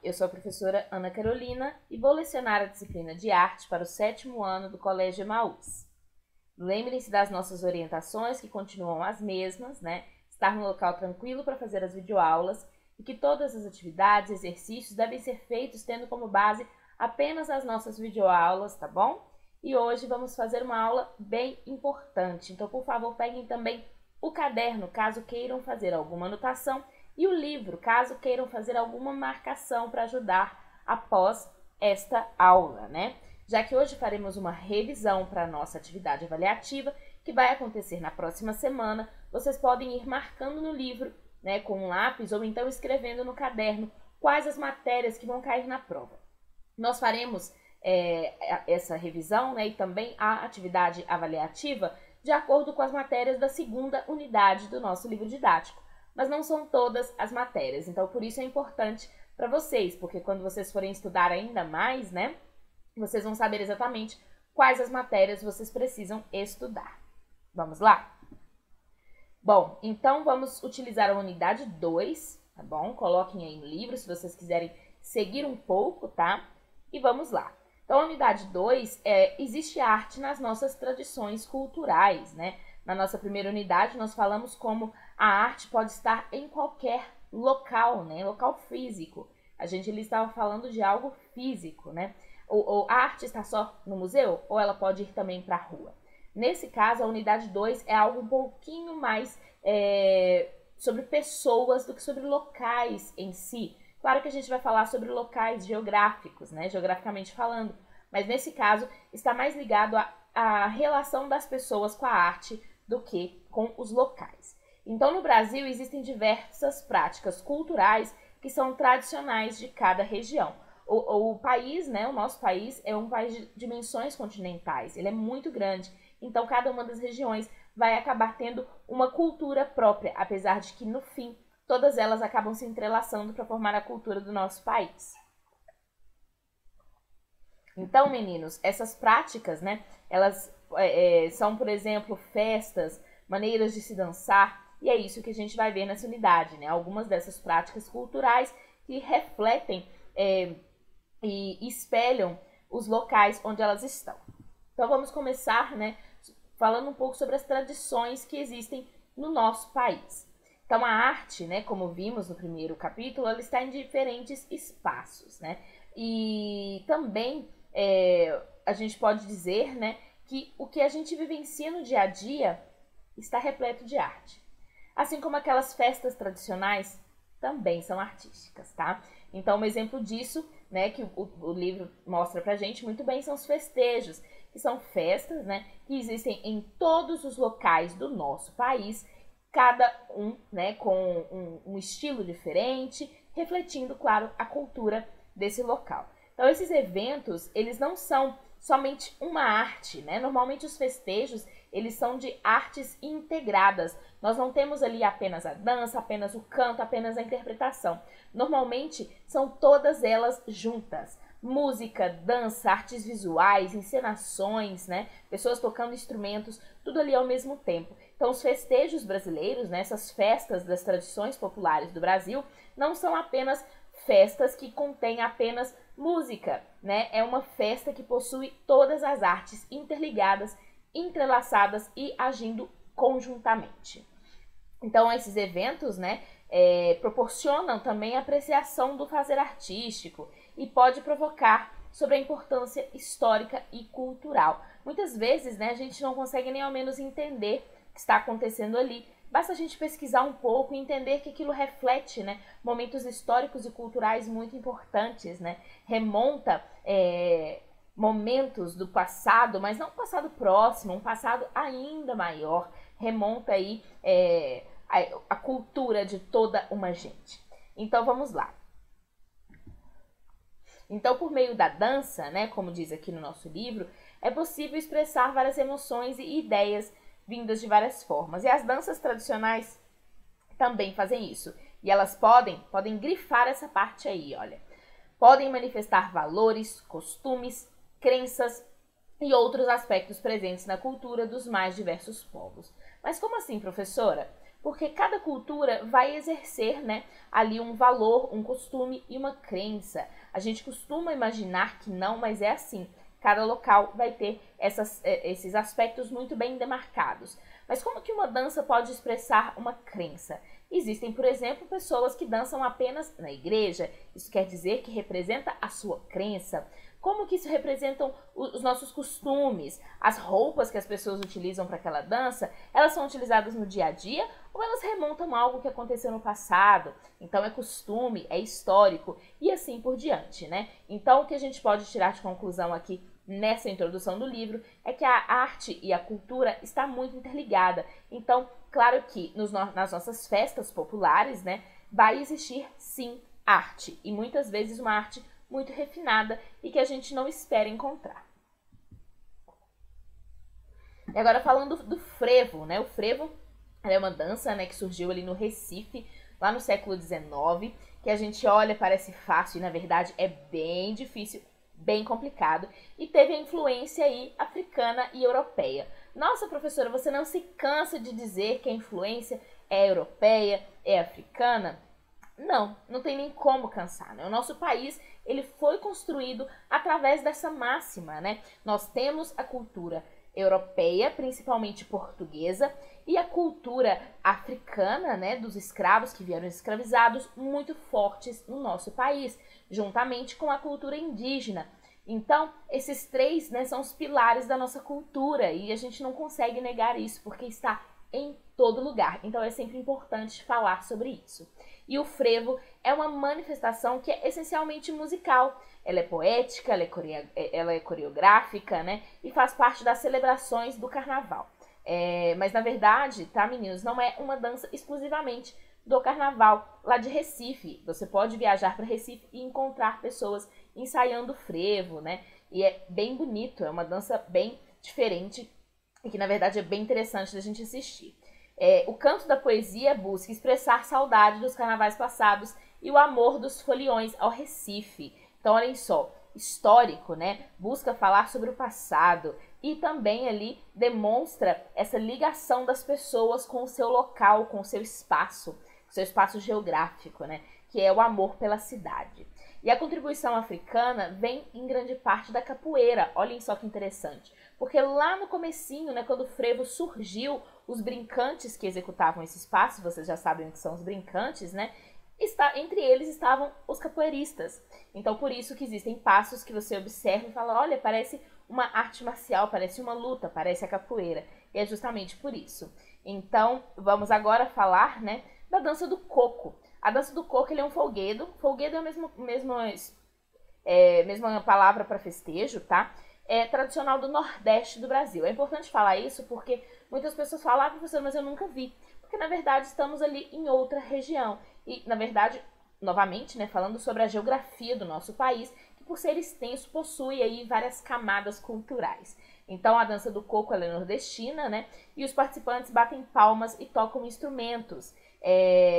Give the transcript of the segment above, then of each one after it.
eu sou a professora Ana Carolina e vou lecionar a disciplina de arte para o 7º ano do Colégio Emaús. Lembrem-se das nossas orientações, que continuam as mesmas, né? Estar no local tranquilo para fazer as videoaulas e que todas as atividades e exercícios devem ser feitos tendo como base apenas as nossas videoaulas, tá bom? E hoje vamos fazer uma aula bem importante, então por favor peguem também o caderno, caso queiram fazer alguma anotação, e o livro, caso queiram fazer alguma marcação para ajudar após esta aula, né? Já que hoje faremos uma revisão para a nossa atividade avaliativa, que vai acontecer na próxima semana, vocês podem ir marcando no livro, né, com um lápis ou então escrevendo no caderno quais as matérias que vão cair na prova. Nós faremos essa revisão, né, e também a atividade avaliativa de acordo com as matérias da segunda unidade do nosso livro didático. Mas não são todas as matérias, então por isso é importante para vocês, porque quando vocês forem estudar ainda mais, né, vocês vão saber exatamente quais as matérias vocês precisam estudar. Vamos lá? Bom, então vamos utilizar a unidade 2, tá bom? Coloquem aí no livro se vocês quiserem seguir um pouco, tá? E vamos lá. Então, a unidade 2 existe arte nas nossas tradições culturais, né? Na nossa primeira unidade, nós falamos como a arte pode estar em qualquer local, né? Local físico. A gente ali estava falando de algo físico, né? Ou a arte está só no museu, ou ela pode ir também para a rua. Nesse caso, a unidade 2 é algo um pouquinho mais sobre pessoas do que sobre locais em si. Claro que a gente vai falar sobre locais geográficos, né? Geograficamente falando, mas nesse caso está mais ligado à relação das pessoas com a arte do que com os locais. Então, no Brasil, existem diversas práticas culturais que são tradicionais de cada região. O país, né, o nosso país, é um país de dimensões continentais, ele é muito grande, então cada uma das regiões vai acabar tendo uma cultura própria, apesar de que, no fim, todas elas acabam se entrelaçando para formar a cultura do nosso país. Então, meninos, essas práticas, né, elas são, por exemplo, festas, maneiras de se dançar, e é isso que a gente vai ver nessa unidade, né? Algumas dessas práticas culturais que refletem e espelham os locais onde elas estão. Então, vamos começar, né, falando um pouco sobre as tradições que existem no nosso país. Então, a arte, né, como vimos no primeiro capítulo, ela está em diferentes espaços, né? E também a gente pode dizer, né, que o que a gente vivencia no dia a dia está repleto de arte. Assim como aquelas festas tradicionais também são artísticas, tá? Então, um exemplo disso, né, que o livro mostra pra gente muito bem, são os festejos, que são festas, né, que existem em todos os locais do nosso país, cada um, né, com um estilo diferente, refletindo, claro, a cultura desse local. Então, esses eventos, eles não são somente uma arte, né? Normalmente os festejos, eles são de artes integradas. Nós não temos ali apenas a dança, apenas o canto, apenas a interpretação. Normalmente são todas elas juntas. Música, dança, artes visuais, encenações, né? Pessoas tocando instrumentos, tudo ali ao mesmo tempo. Então, os festejos brasileiros, né, essas festas das tradições populares do Brasil, não são apenas festas que contêm apenas música, né? É uma festa que possui todas as artes interligadas, entrelaçadas e agindo conjuntamente. Então, esses eventos, né, proporcionam também a apreciação do fazer artístico e pode provocar sobre a importância histórica e cultural. Muitas vezes, né, a gente não consegue nem ao menos entender o que está acontecendo ali. Basta a gente pesquisar um pouco e entender que aquilo reflete, né, momentos históricos e culturais muito importantes, né? Remonta momentos do passado, mas não um passado próximo, um passado ainda maior. Remonta aí a cultura de toda uma gente. Então, vamos lá. Então, por meio da dança, né, como diz aqui no nosso livro, é possível expressar várias emoções e ideias vindas de várias formas. E as danças tradicionais também fazem isso. E elas podem grifar essa parte aí, olha. Podem manifestar valores, costumes, crenças e outros aspectos presentes na cultura dos mais diversos povos. Mas como assim, professora? porque cada cultura vai exercer, né, ali um valor, um costume e uma crença. A gente costuma imaginar que não, mas é assim. Cada local vai ter esses aspectos muito bem demarcados. Mas como que uma dança pode expressar uma crença? Existem, por exemplo, pessoas que dançam apenas na igreja. Isso quer dizer que representa a sua crença. Como que isso representam os nossos costumes? As roupas que as pessoas utilizam para aquela dança, elas são utilizadas no dia a dia ou elas remontam a algo que aconteceu no passado? Então é costume, é histórico e assim por diante, né? Então o que a gente pode tirar de conclusão aqui nessa introdução do livro é que a arte e a cultura está muito interligada. Então, claro que nas nossas festas populares, né, vai existir sim arte e muitas vezes uma arte muito refinada e que a gente não espera encontrar. E agora falando do frevo, né? O frevo é uma dança, né, que surgiu ali no Recife, lá no século XIX, que a gente olha, parece fácil e na verdade é bem difícil, bem complicado, e teve a influência aí africana e europeia. Nossa, professora, você não se cansa de dizer que a influência é europeia, é africana? Não, não tem nem como cansar, né? O nosso país, ele foi construído através dessa máxima, né? Nós temos a cultura europeia, principalmente portuguesa, e a cultura africana, né, dos escravos que vieram escravizados, muito fortes no nosso país, juntamente com a cultura indígena. Então, esses três, né, são os pilares da nossa cultura e a gente não consegue negar isso, porque está em todo lugar. Então, é sempre importante falar sobre isso. E o frevo é uma manifestação que é essencialmente musical. Ela é poética, ela é coreográfica, né? E faz parte das celebrações do carnaval. Mas na verdade, tá, meninos, não é uma dança exclusivamente do carnaval lá de Recife. Você pode viajar para Recife e encontrar pessoas ensaiando frevo, né? E é bem bonito, é uma dança bem diferente e que na verdade é bem interessante da gente assistir. O canto da poesia busca expressar saudade dos carnavais passados e o amor dos foliões ao Recife. Então, olhem só, histórico, né? Busca falar sobre o passado e também ali demonstra essa ligação das pessoas com o seu local, com o seu espaço geográfico, né? Que é o amor pela cidade. E a contribuição africana vem em grande parte da capoeira. Olhem só que interessante. Porque lá no comecinho, né, quando o frevo surgiu, os brincantes que executavam esse espaço, vocês já sabem o que são os brincantes, né? Entre eles estavam os capoeiristas. Então, por isso que existem passos que você observa e fala, olha, parece uma arte marcial, parece uma luta, parece a capoeira. E é justamente por isso. Então, vamos agora falar, né, da dança do coco. A dança do coco, ele é um folguedo. Folguedo é a mesma palavra para festejo, tá? É tradicional do Nordeste do Brasil. É importante falar isso porque muitas pessoas falam, ah, professor, mas eu nunca vi. Porque, na verdade, estamos ali em outra região. E, na verdade, novamente, né, falando sobre a geografia do nosso país, que por ser extenso, possui aí várias camadas culturais. Então, a dança do coco, ela é nordestina, né? E os participantes batem palmas e tocam instrumentos.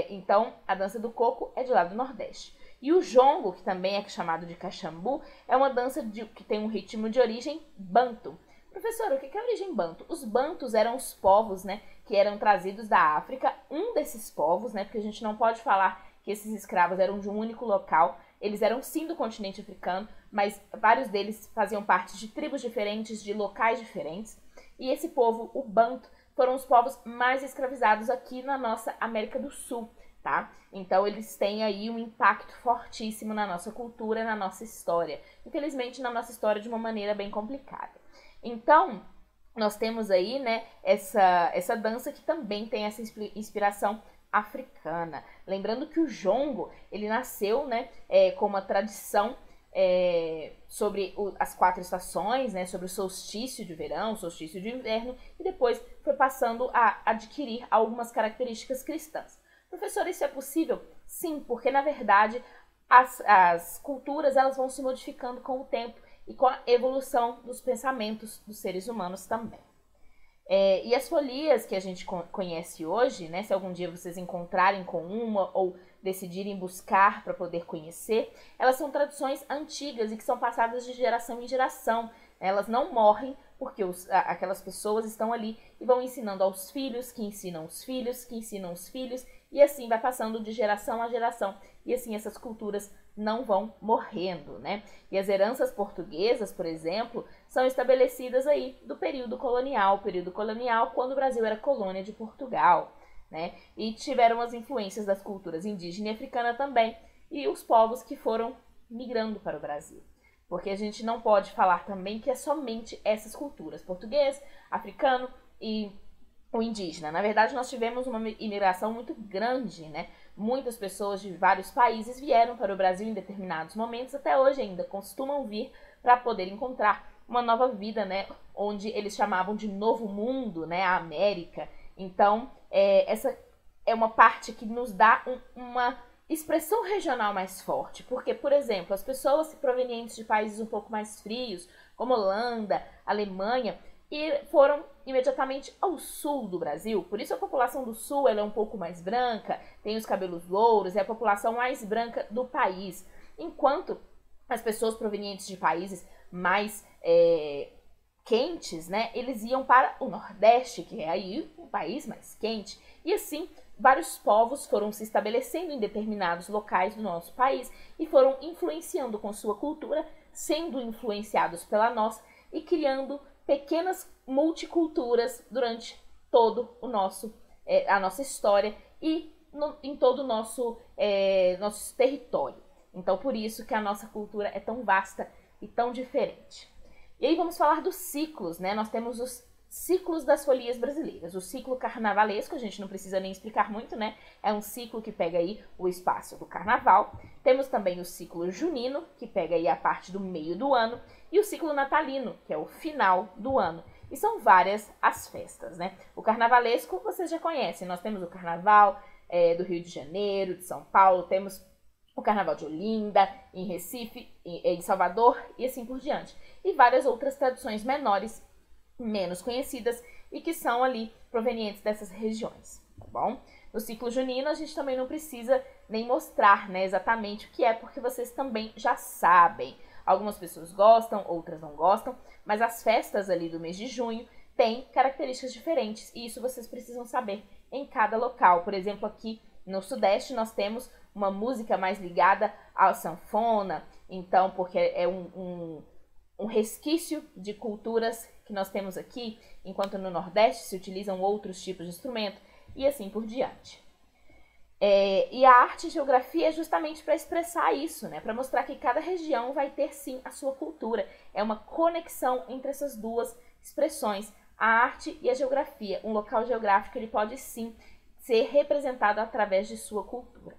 Então, a dança do coco é de lá do Nordeste. E o jongo, que também é chamado de caxambu, é uma dança que tem um ritmo de origem banto. Professora, o que é a origem banto? Os bantos eram os povos, né, que eram trazidos da África. Um desses povos, né, porque a gente não pode falar que esses escravos eram de um único local. Eles eram sim do continente africano, mas vários deles faziam parte de tribos diferentes, de locais diferentes. E esse povo, o banto, foram os povos mais escravizados aqui na nossa América do Sul, tá? Então eles têm aí um impacto fortíssimo na nossa cultura, na nossa história. Infelizmente, na nossa história de uma maneira bem complicada. Então, nós temos aí, né, essa dança que também tem essa inspiração africana. Lembrando que o jongo, ele nasceu, né, com uma tradição sobre as 4 estações, né, sobre o solstício de verão, solstício de inverno, e depois foi passando a adquirir algumas características cristãs. Professora, isso é possível? Sim, porque na verdade as culturas elas vão se modificando com o tempo e com a evolução dos pensamentos dos seres humanos também. E as folias que a gente conhece hoje, né, se algum dia vocês encontrarem com uma ou decidirem buscar para poder conhecer, elas são tradições antigas e que são passadas de geração em geração, Elas não morrem porque aquelas pessoas estão ali e vão ensinando aos filhos, que ensinam os filhos, que ensinam os filhos, e assim vai passando de geração a geração. E assim essas culturas não vão morrendo, né? E as heranças portuguesas, por exemplo, são estabelecidas aí do período colonial quando o Brasil era colônia de Portugal, né? E tiveram as influências das culturas indígena e africana também, e os povos que foram migrando para o Brasil. Porque a gente não pode falar também que é somente essas culturas, português, africano e o indígena. Na verdade, nós tivemos uma imigração muito grande, né? Muitas pessoas de vários países vieram para o Brasil em determinados momentos, até hoje ainda costumam vir para poder encontrar uma nova vida, né? Onde eles chamavam de Novo Mundo, né? A América. Então, essa é uma parte que nos dá uma expressão regional mais forte. Porque, por exemplo, as pessoas provenientes de países um pouco mais frios, como Holanda, Alemanha, e foram imediatamente ao sul do Brasil. Por isso a população do sul ela é um pouco mais branca, tem os cabelos louros, é a população mais branca do país. Enquanto as pessoas provenientes de países mais quentes, né, eles iam para o Nordeste, que é aí um país mais quente. E assim, vários povos foram se estabelecendo em determinados locais do nosso país e foram influenciando com sua cultura, sendo influenciados pela nossa e criando pequenas multiculturas durante todo o a nossa história e em todo o nosso território. Então, por isso que a nossa cultura é tão vasta e tão diferente. E aí vamos falar dos ciclos, né? Nós temos os ciclos das folias brasileiras. O ciclo carnavalesco, a gente não precisa nem explicar muito, né? É um ciclo que pega aí o espaço do carnaval. Temos também o ciclo junino, que pega aí a parte do meio do ano, e o ciclo natalino, que é o final do ano. E são várias as festas, né? O carnavalesco vocês já conhecem. Nós temos o carnaval do Rio de Janeiro, de São Paulo, temos o carnaval de Olinda, em Recife, em Salvador e assim por diante. E várias outras tradições menores, menos conhecidas e que são ali provenientes dessas regiões, tá bom? No ciclo junino a gente também não precisa nem mostrar, né, exatamente o que é, porque vocês também já sabem. Algumas pessoas gostam, outras não gostam, mas as festas ali do mês de junho têm características diferentes e isso vocês precisam saber em cada local. Por exemplo, aqui no Sudeste nós temos uma música mais ligada à sanfona, então, porque é um resquício de culturas que nós temos aqui, enquanto no Nordeste se utilizam outros tipos de instrumento e assim por diante. E a arte e geografia é justamente para expressar isso, né? Para mostrar que cada região vai ter sim a sua cultura. É uma conexão entre essas duas expressões, a arte e a geografia. Um local geográfico ele pode sim ser representado através de sua cultura.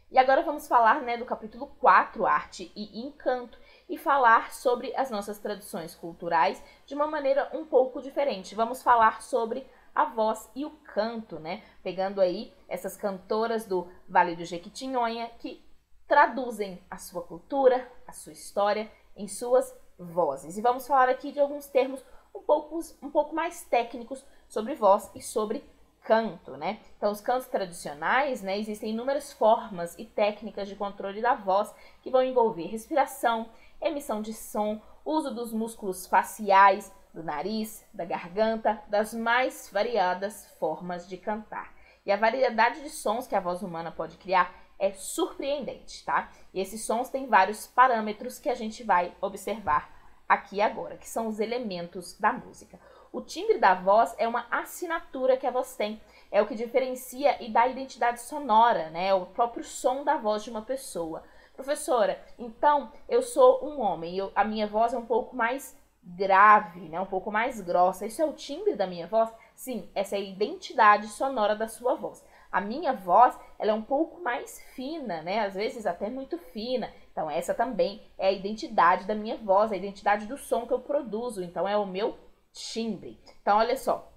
E agora vamos falar, né, do capítulo 4, Arte e Encanto, e falar sobre as nossas tradições culturais de uma maneira um pouco diferente. Vamos falar sobre a voz e o canto, né? Pegando aí essas cantoras do Vale do Jequitinhonha que traduzem a sua cultura, a sua história em suas vozes. E vamos falar aqui de alguns termos um pouco mais técnicos sobre voz e sobre canto, né? Então, os cantos tradicionais, né, existem inúmeras formas e técnicas de controle da voz que vão envolver respiração, emissão de som, uso dos músculos faciais, do nariz, da garganta, das mais variadas formas de cantar. E a variedade de sons que a voz humana pode criar é surpreendente, tá? E esses sons têm vários parâmetros que a gente vai observar aqui agora, que são os elementos da música. O timbre da voz é uma assinatura que a voz tem, é o que diferencia e dá identidade sonora, né? É o próprio som da voz de uma pessoa. Professora, então eu sou um homem, a minha voz é um pouco mais grave, né? Um pouco mais grossa. Isso é o timbre da minha voz? Sim, essa é a identidade sonora da sua voz. A minha voz, ela é um pouco mais fina, né? Às vezes até muito fina. Então essa também é a identidade da minha voz, a identidade do som que eu produzo. Então é o meu timbre. Então olha só,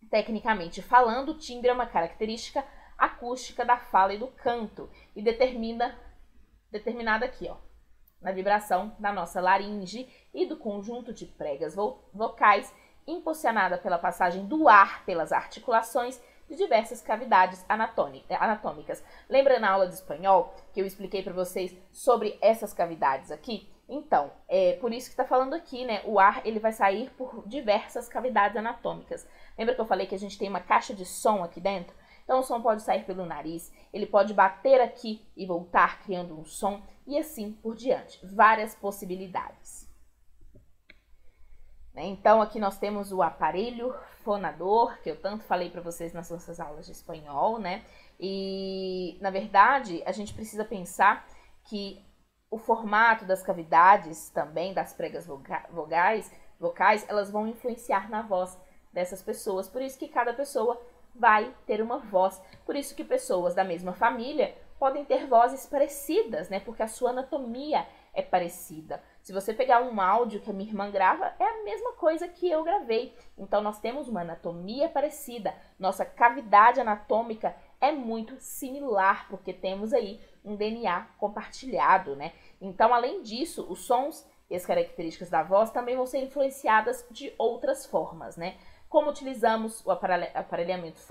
tecnicamente falando, o timbre é uma característica acústica da fala e do canto e determinada aqui, ó, na vibração da nossa laringe e do conjunto de pregas vocais, impulsionada pela passagem do ar pelas articulações de diversas cavidades anatômicas. Lembra na aula de espanhol que eu expliquei para vocês sobre essas cavidades aqui? Então, é por isso que está falando aqui, né? O ar, ele vai sair por diversas cavidades anatômicas. Lembra que eu falei que a gente tem uma caixa de som aqui dentro? Então, o som pode sair pelo nariz, ele pode bater aqui e voltar criando um som, e assim por diante. Várias possibilidades. Então, aqui nós temos o aparelho fonador, que eu tanto falei para vocês nas nossas aulas de espanhol, né? E, na verdade, a gente precisa pensar que o formato das cavidades também, das pregas vocais, elas vão influenciar na voz dessas pessoas. Por isso que cada pessoa vai ter uma voz. Por isso que pessoas da mesma família podem ter vozes parecidas, né? Porque a sua anatomia é parecida. Se você pegar um áudio que a minha irmã grava, é a mesma coisa que eu gravei. Então, nós temos uma anatomia parecida. Nossa cavidade anatômica é muito similar, porque temos aí um DNA compartilhado, né? Então, além disso, os sons e as características da voz também vão ser influenciadas de outras formas, né? Como utilizamos o aparelhamento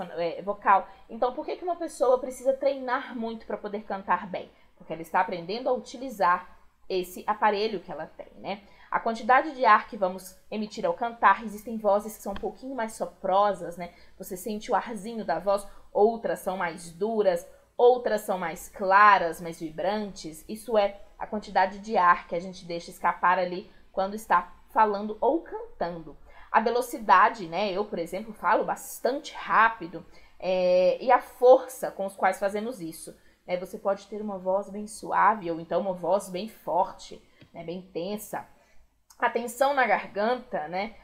vocal. Então, por que uma pessoa precisa treinar muito para poder cantar bem? Porque ela está aprendendo a utilizar esse aparelho que ela tem, né? A quantidade de ar que vamos emitir ao cantar, existem vozes que são um pouquinho mais soprosas, né? Você sente o arzinho da voz, outras são mais duras, outras são mais claras, mais vibrantes. Isso é a quantidade de ar que a gente deixa escapar ali quando está falando ou cantando. A velocidade, né? Eu, por exemplo, falo bastante rápido, e a força com os quais fazemos isso. Você pode ter uma voz bem suave ou então uma voz bem forte, né? Bem tensa. A tensão na garganta, né?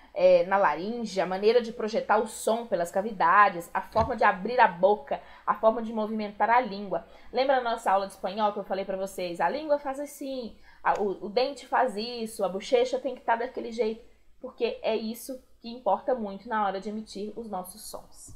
Na laringe, a maneira de projetar o som pelas cavidades, a forma de abrir a boca, a forma de movimentar a língua. Lembra na nossa aula de espanhol que eu falei para vocês? A língua faz assim, o dente faz isso, a bochecha tem que estar daquele jeito, porque é isso que importa muito na hora de emitir os nossos sons.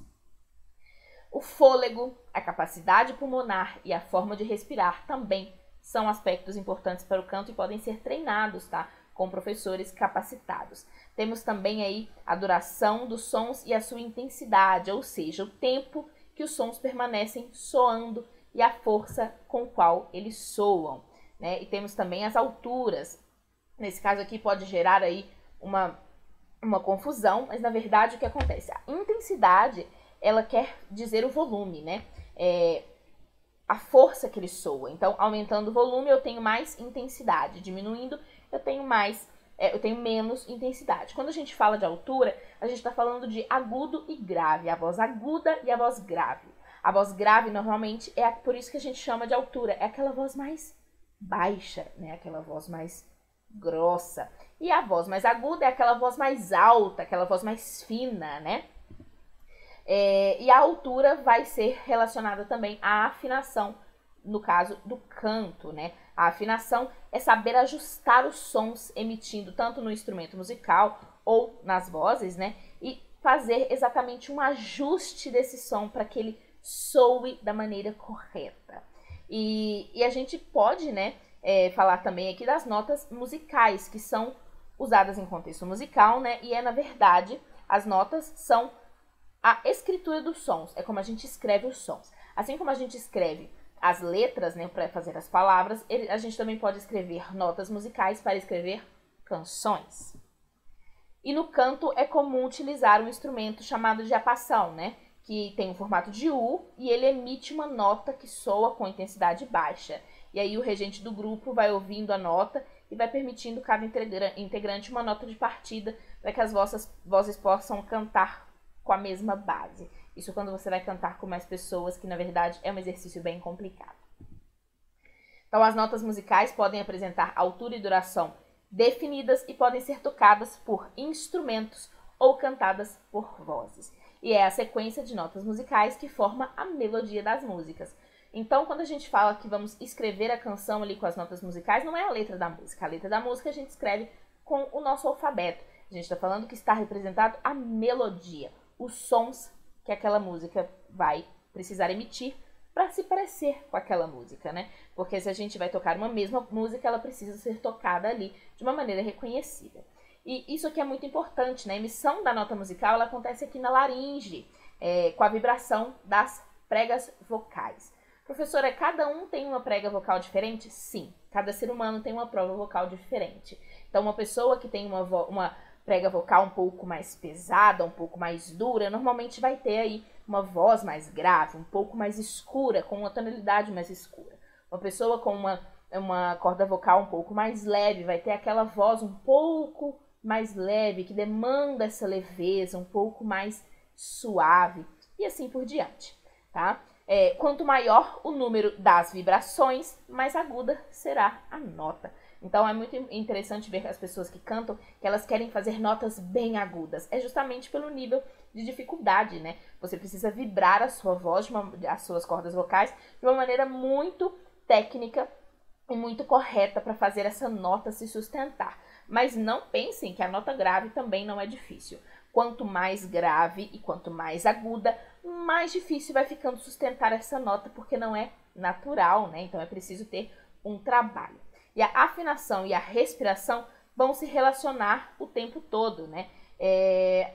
O fôlego, a capacidade pulmonar e a forma de respirar também são aspectos importantes para o canto e podem ser treinados, tá? Com professores capacitados. Temos também aí a duração dos sons e a sua intensidade, ou seja, o tempo que os sons permanecem soando e a força com qual eles soam, né? E temos também as alturas. Nesse caso aqui pode gerar aí uma confusão, mas na verdade o que acontece? A intensidade, ela quer dizer o volume, né? A força que ele soa. Então, aumentando o volume, eu tenho mais intensidade. Diminuindo, eu tenho menos intensidade. Quando a gente fala de altura, a gente está falando de agudo e grave. A voz aguda e a voz grave. A voz grave, normalmente, é por isso que a gente chama de altura. É aquela voz mais baixa, né? Aquela voz mais grossa. E a voz mais aguda é aquela voz mais alta, aquela voz mais fina, né? E a altura vai ser relacionada também à afinação, no caso do canto, né? A afinação é saber ajustar os sons emitindo tanto no instrumento musical ou nas vozes, né? E fazer exatamente um ajuste desse som para que ele soe da maneira correta. E a gente pode, né, falar também aqui das notas musicais, que são usadas em contexto musical, né? E na verdade, as notas são a escritura dos sons, é como a gente escreve os sons. Assim como a gente escreve as letras, né, para fazer as palavras, a gente também pode escrever notas musicais para escrever canções. E no canto é comum utilizar um instrumento chamado de diapasão, né, que tem o formato de U e ele emite uma nota que soa com intensidade baixa. E aí o regente do grupo vai ouvindo a nota e vai permitindo cada integrante uma nota de partida para que as vozes possam cantar com a mesma base. Isso quando você vai cantar com mais pessoas, que na verdade é um exercício bem complicado. Então as notas musicais podem apresentar altura e duração definidas e podem ser tocadas por instrumentos ou cantadas por vozes. E é a sequência de notas musicais que forma a melodia das músicas. Então, quando a gente fala que vamos escrever a canção ali com as notas musicais, não é a letra da música. A letra da música a gente escreve com o nosso alfabeto. A gente está falando que está representado a melodia, os sons que aquela música vai precisar emitir para se parecer com aquela música, né? Porque se a gente vai tocar uma mesma música, ela precisa ser tocada ali de uma maneira reconhecida. E isso aqui é muito importante, né? A emissão da nota musical, ela acontece aqui na laringe, com a vibração das pregas vocais. Professora, cada um tem uma prega vocal diferente? Sim, cada ser humano tem uma prova vocal diferente. Então, uma pessoa que tem uma prega vocal um pouco mais pesada, um pouco mais dura, normalmente vai ter aí uma voz mais grave, um pouco mais escura, com uma tonalidade mais escura. Uma pessoa com uma corda vocal um pouco mais leve vai ter aquela voz um pouco mais leve, que demanda essa leveza, um pouco mais suave, e assim por diante, tá? Quanto maior o número das vibrações, mais aguda será a nota. Então é muito interessante ver as pessoas que cantam, que elas querem fazer notas bem agudas. É justamente pelo nível de dificuldade, né? Você precisa vibrar a sua voz, as suas cordas vocais, de uma maneira muito técnica e muito correta para fazer essa nota se sustentar. Mas não pensem que a nota grave também não é difícil. Quanto mais grave e quanto mais aguda, mais difícil vai ficando sustentar essa nota, porque não é natural, né? Então é preciso ter um trabalho. E a afinação e a respiração vão se relacionar o tempo todo, né?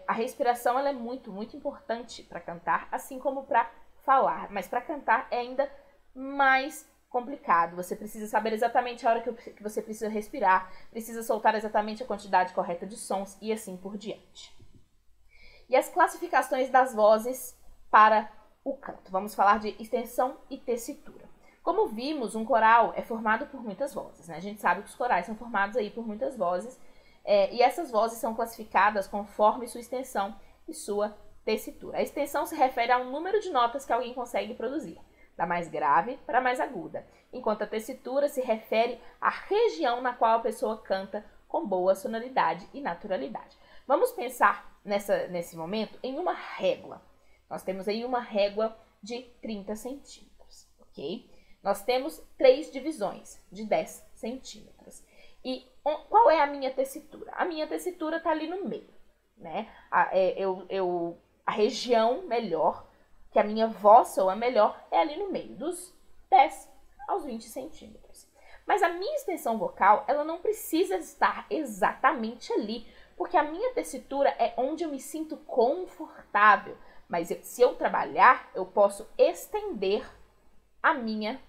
A respiração ela é muito, muito importante para cantar, assim como para falar. Mas para cantar é ainda mais complicado. Você precisa saber exatamente a hora que você precisa respirar, precisa soltar exatamente a quantidade correta de sons e assim por diante. E as classificações das vozes para o canto. Vamos falar de extensão e tessitura. Como vimos, um coral é formado por muitas vozes, né? A gente sabe que os corais são formados aí por muitas vozes, e essas vozes são classificadas conforme sua extensão e sua tessitura. A extensão se refere ao número de notas que alguém consegue produzir, da mais grave para a mais aguda, enquanto a tessitura se refere à região na qual a pessoa canta com boa sonoridade e naturalidade. Vamos pensar nesse momento em uma régua. Nós temos aí uma régua de 30 centímetros, ok? Nós temos 3 divisões de 10 centímetros. E qual é a minha tessitura? A minha tessitura está ali no meio, né? A região melhor, que a minha voz soa melhor, é ali no meio, dos 10 aos 20 centímetros. Mas a minha extensão vocal, ela não precisa estar exatamente ali, porque a minha tessitura é onde eu me sinto confortável. Mas se eu trabalhar, eu posso estender a minha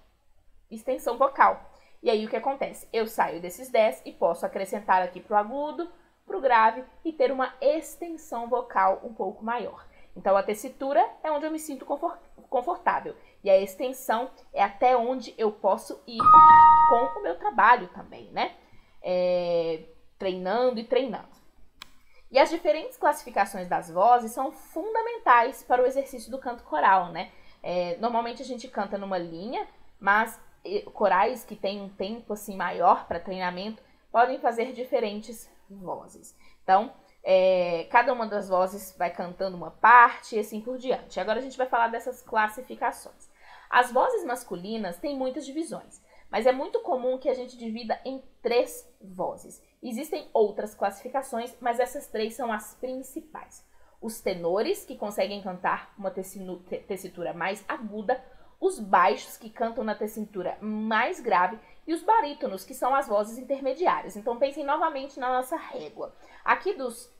extensão vocal. E aí o que acontece? Eu saio desses 10 e posso acrescentar aqui para o agudo, para o grave e ter uma extensão vocal um pouco maior. Então a tessitura é onde eu me sinto confortável. E a extensão é até onde eu posso ir com o meu trabalho também, né? Treinando e treinando. E as diferentes classificações das vozes são fundamentais para o exercício do canto coral, né? Normalmente a gente canta numa linha, mas corais que têm um tempo assim maior para treinamento podem fazer diferentes vozes. Então, cada uma das vozes vai cantando uma parte e assim por diante. Agora a gente vai falar dessas classificações. As vozes masculinas têm muitas divisões, mas é muito comum que a gente divida em 3 vozes. Existem outras classificações, mas essas 3 são as principais. Os tenores, que conseguem cantar uma tessitura mais aguda, os baixos, que cantam na tessitura mais grave, e os barítonos, que são as vozes intermediárias. Então pensem novamente na nossa régua. Aqui dos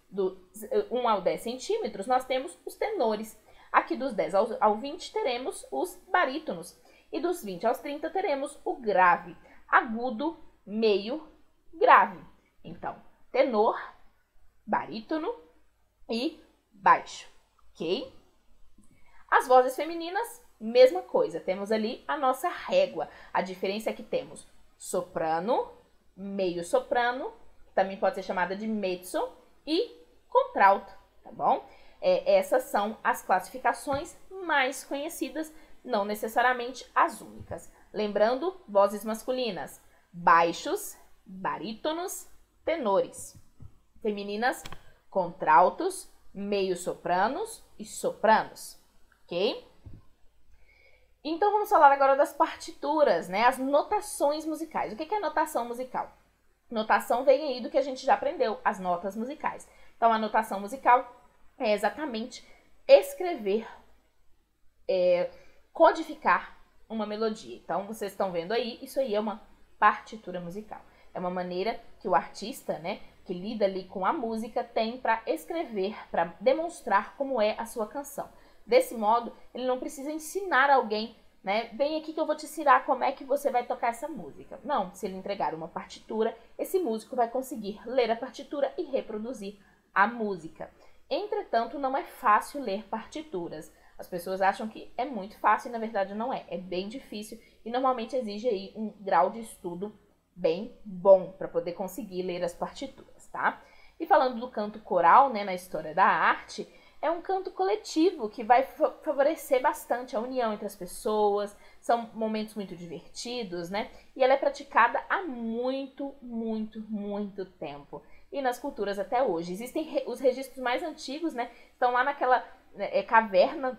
1 ao 10 centímetros, nós temos os tenores. Aqui dos 10 ao 20 teremos os barítonos. E dos 20 aos 30 teremos o grave, agudo, meio, grave. Então, tenor, barítono e baixo, ok? As vozes femininas, mesma coisa. Temos ali a nossa régua. A diferença é que temos soprano, meio soprano, que também pode ser chamada de mezzo, e contralto, tá bom? Essas são as classificações mais conhecidas, não necessariamente as únicas. Lembrando, vozes masculinas, baixos, barítonos, tenores. Femininas, contraltos, meio-sopranos e sopranos, ok? Então vamos falar agora das partituras, né? As notações musicais. O que é notação musical? Notação vem aí do que a gente já aprendeu, as notas musicais. Então a notação musical é exatamente escrever, codificar uma melodia. Então vocês estão vendo aí, isso aí é uma partitura musical. É uma maneira que o artista, né, que lida ali com a música, tem para escrever, para demonstrar como é a sua canção. Desse modo, ele não precisa ensinar alguém né? Vem aqui que eu vou te ensinar como é que você vai tocar essa música. Não, se ele entregar uma partitura, esse músico vai conseguir ler a partitura e reproduzir a música. Entretanto, não é fácil ler partituras. As pessoas acham que é muito fácil e na verdade não é. É bem difícil e normalmente exige aí um grau de estudo bem bom para poder conseguir ler as partituras, tá? E falando do canto coral, né, na história da arte, é um canto coletivo que vai favorecer bastante a união entre as pessoas, são momentos muito divertidos, né? E ela é praticada há muito, muito, muito tempo. E nas culturas até hoje. Existem os registros mais antigos, né? Estão lá naquela caverna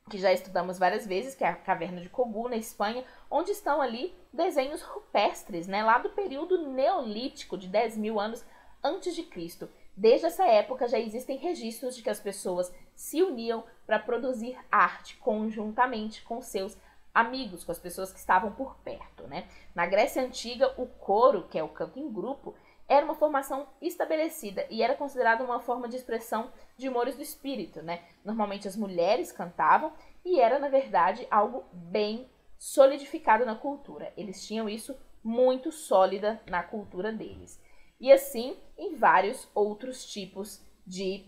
que já estudamos várias vezes, que é a caverna de Kogu, na Espanha, onde estão ali desenhos rupestres, né? Lá do período neolítico, de 10 mil anos antes de Cristo. Desde essa época já existem registros de que as pessoas se uniam para produzir arte conjuntamente com seus amigos, com as pessoas que estavam por perto, né? Na Grécia Antiga, o coro, que é o canto em grupo, era uma formação estabelecida e era considerada uma forma de expressão de humores do espírito, né? Normalmente as mulheres cantavam e era, na verdade, algo bem solidificado na cultura. Eles tinham isso muito sólida na cultura deles. E assim, em vários outros tipos de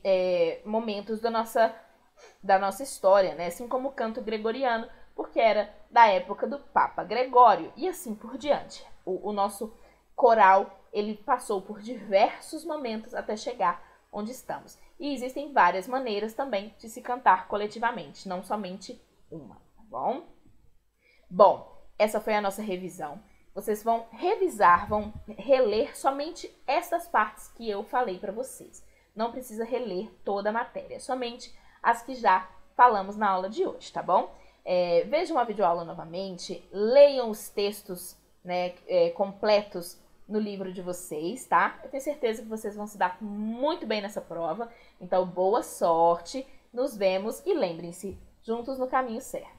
momentos da nossa história, né? Assim como o canto gregoriano, porque era da época do Papa Gregório e assim por diante. O nosso coral, ele passou por diversos momentos até chegar onde estamos. E existem várias maneiras também de se cantar coletivamente, não somente uma, tá bom? Bom, essa foi a nossa revisão. Vocês vão revisar, vão reler somente essas partes que eu falei para vocês. Não precisa reler toda a matéria, somente as que já falamos na aula de hoje, tá bom? Vejam a videoaula novamente, leiam os textos, né, completos no livro de vocês, tá? Eu tenho certeza que vocês vão se dar muito bem nessa prova. Então, boa sorte, nos vemos e lembrem-se, juntos no caminho certo.